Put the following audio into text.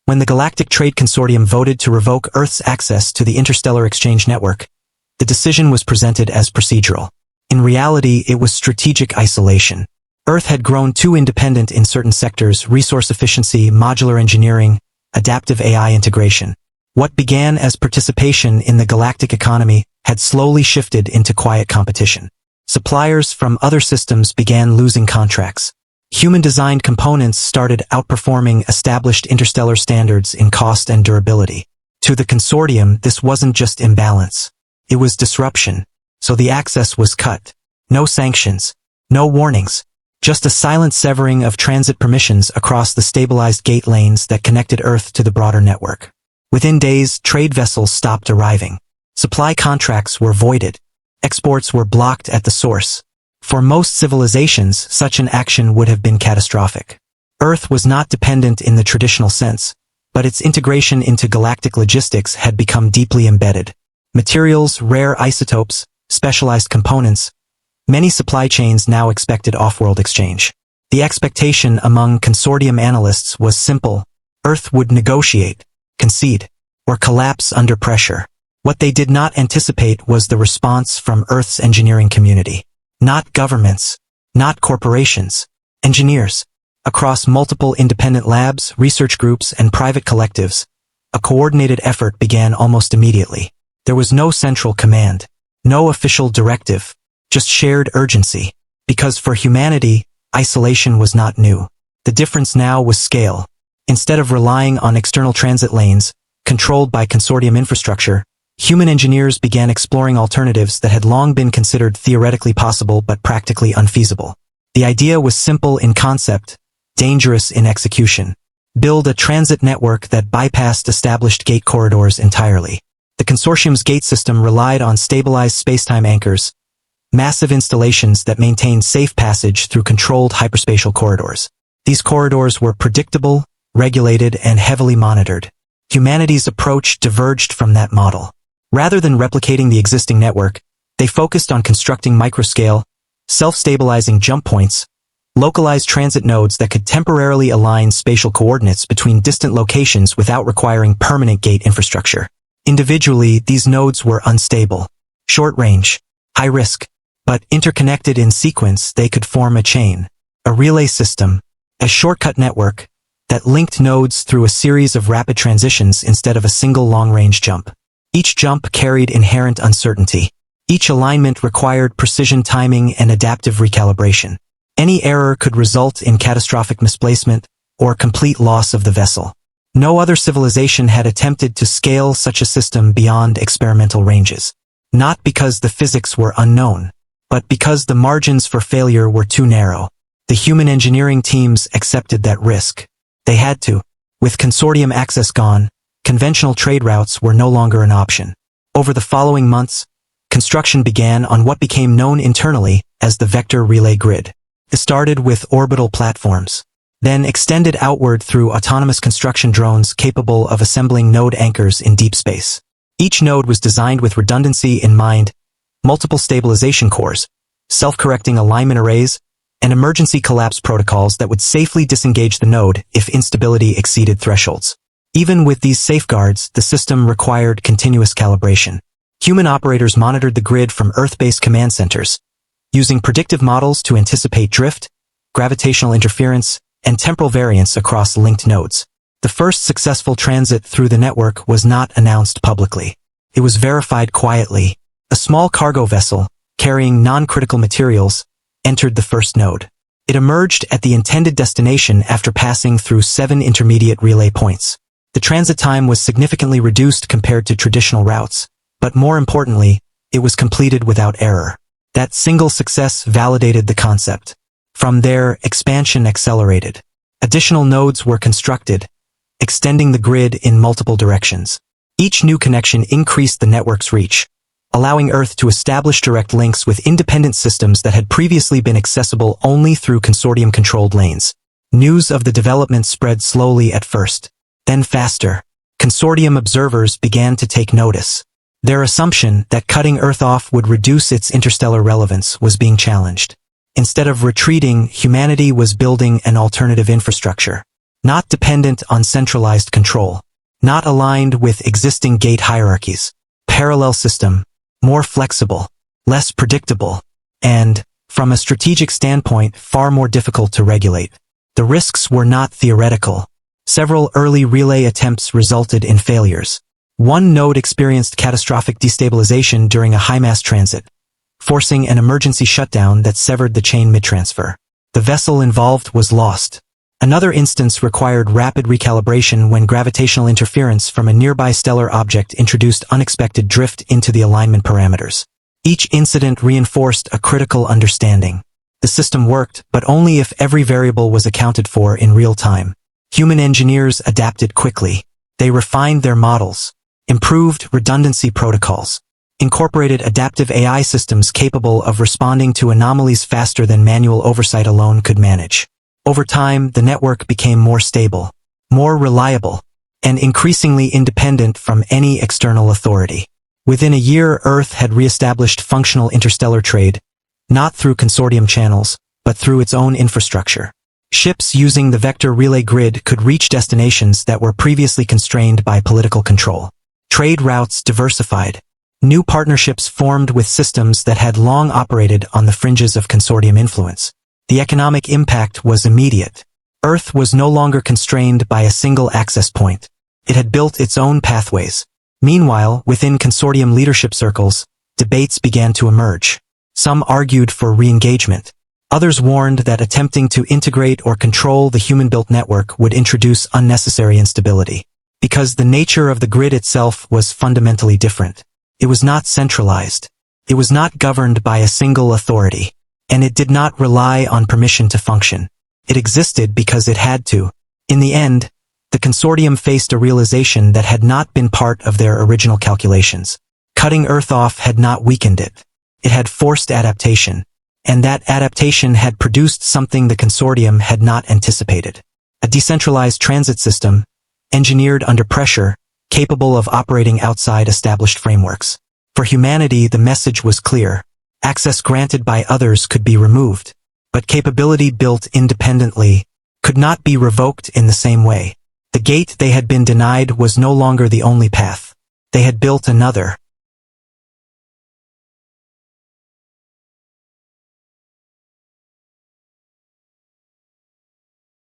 When the Galactic Trade Consortium voted to revoke Earth's access to the Interstellar Exchange Network, the decision was presented as procedural. In reality, it was strategic isolation. Earth had grown too independent in certain sectors: resource efficiency, modular engineering, adaptive AI integration. What began as participation in the galactic economy had slowly shifted into quiet competition. Suppliers from other systems began losing contracts. Human-designed components started outperforming established interstellar standards in cost and durability. To the consortium, this wasn't just imbalance. It was disruption. So the access was cut. No sanctions. No warnings. Just a silent severing of transit permissions across the stabilized gate lanes that connected Earth to the broader network. Within days, trade vessels stopped arriving. Supply contracts were voided. Exports were blocked at the source. For most civilizations, such an action would have been catastrophic. Earth was not dependent in the traditional sense, but its integration into galactic logistics had become deeply embedded. Materials, rare isotopes, specialized components, many supply chains now expected off-world exchange. The expectation among consortium analysts was simple: Earth would negotiate, concede, or collapse under pressure. What they did not anticipate was the response from Earth's engineering community. Not governments, not corporations, engineers. Across multiple independent labs, research groups, and private collectives, a coordinated effort began almost immediately. There was no central command, no official directive, just shared urgency. Because for humanity, isolation was not new. The difference now was scale. Instead of relying on external transit lanes, controlled by consortium infrastructure, human engineers began exploring alternatives that had long been considered theoretically possible but practically unfeasible. The idea was simple in concept, dangerous in execution. Build a transit network that bypassed established gate corridors entirely. The consortium's gate system relied on stabilized spacetime anchors, massive installations that maintained safe passage through controlled hyperspatial corridors. These corridors were predictable, regulated, and heavily monitored. Humanity's approach diverged from that model. Rather than replicating the existing network, they focused on constructing microscale, self-stabilizing jump points, localized transit nodes that could temporarily align spatial coordinates between distant locations without requiring permanent gate infrastructure. Individually, these nodes were unstable, short-range, high-risk, but interconnected in sequence they could form a chain, a relay system, a shortcut network that linked nodes through a series of rapid transitions instead of a single long-range jump. Each jump carried inherent uncertainty. Each alignment required precision timing and adaptive recalibration. Any error could result in catastrophic misplacement or complete loss of the vessel. No other civilization had attempted to scale such a system beyond experimental ranges. Not because the physics were unknown, but because the margins for failure were too narrow. The human engineering teams accepted that risk. They had to. With consortium access gone, conventional trade routes were no longer an option. Over the following months, construction began on what became known internally as the vector relay grid. It started with orbital platforms, then extended outward through autonomous construction drones capable of assembling node anchors in deep space. Each node was designed with redundancy in mind: multiple stabilization cores, self-correcting alignment arrays, and emergency collapse protocols that would safely disengage the node if instability exceeded thresholds. Even with these safeguards, the system required continuous calibration. Human operators monitored the grid from Earth-based command centers, using predictive models to anticipate drift, gravitational interference, and temporal variance across linked nodes. The first successful transit through the network was not announced publicly. It was verified quietly. A small cargo vessel, carrying non-critical materials, entered the first node. It emerged at the intended destination after passing through 7 intermediate relay points. The transit time was significantly reduced compared to traditional routes, but more importantly, it was completed without error. That single success validated the concept. From there, expansion accelerated. Additional nodes were constructed, extending the grid in multiple directions. Each new connection increased the network's reach, allowing Earth to establish direct links with independent systems that had previously been accessible only through consortium-controlled lanes. News of the development spread slowly at first, then faster. Consortium observers began to take notice. Their assumption that cutting Earth off would reduce its interstellar relevance was being challenged. Instead of retreating, humanity was building an alternative infrastructure. not dependent on centralized control, not aligned with existing gate hierarchies, parallel system, more flexible, less predictable, and, from a strategic standpoint, far more difficult to regulate. The risks were not theoretical. Several early relay attempts resulted in failures. One node experienced catastrophic destabilization during a high-mass transit, forcing an emergency shutdown that severed the chain mid-transfer. The vessel involved was lost. Another instance required rapid recalibration when gravitational interference from a nearby stellar object introduced unexpected drift into the alignment parameters. Each incident reinforced a critical understanding. The system worked, but only if every variable was accounted for in real time. Human engineers adapted quickly. They refined their models, improved redundancy protocols, incorporated adaptive AI systems capable of responding to anomalies faster than manual oversight alone could manage. Over time, the network became more stable, more reliable, and increasingly independent from any external authority. Within a year, Earth had re-established functional interstellar trade, not through consortium channels, but through its own infrastructure. Ships using the vector relay grid could reach destinations that were previously constrained by political control. Trade routes diversified. New partnerships formed with systems that had long operated on the fringes of consortium influence. The economic impact was immediate. Earth was no longer constrained by a single access point. It had built its own pathways. Meanwhile, within consortium leadership circles, debates began to emerge. Some argued for re-engagement. Others warned that attempting to integrate or control the human-built network would introduce unnecessary instability. Because the nature of the grid itself was fundamentally different. It was not centralized. It was not governed by a single authority. And it did not rely on permission to function. It existed because it had to. In the end, the consortium faced a realization that had not been part of their original calculations. Cutting Earth off had not weakened it. It had forced adaptation. And that adaptation had produced something the consortium had not anticipated. A decentralized transit system, engineered under pressure, capable of operating outside established frameworks. For humanity, the message was clear. Access granted by others could be removed, but capability built independently could not be revoked in the same way. The gate they had been denied was no longer the only path. They had built another,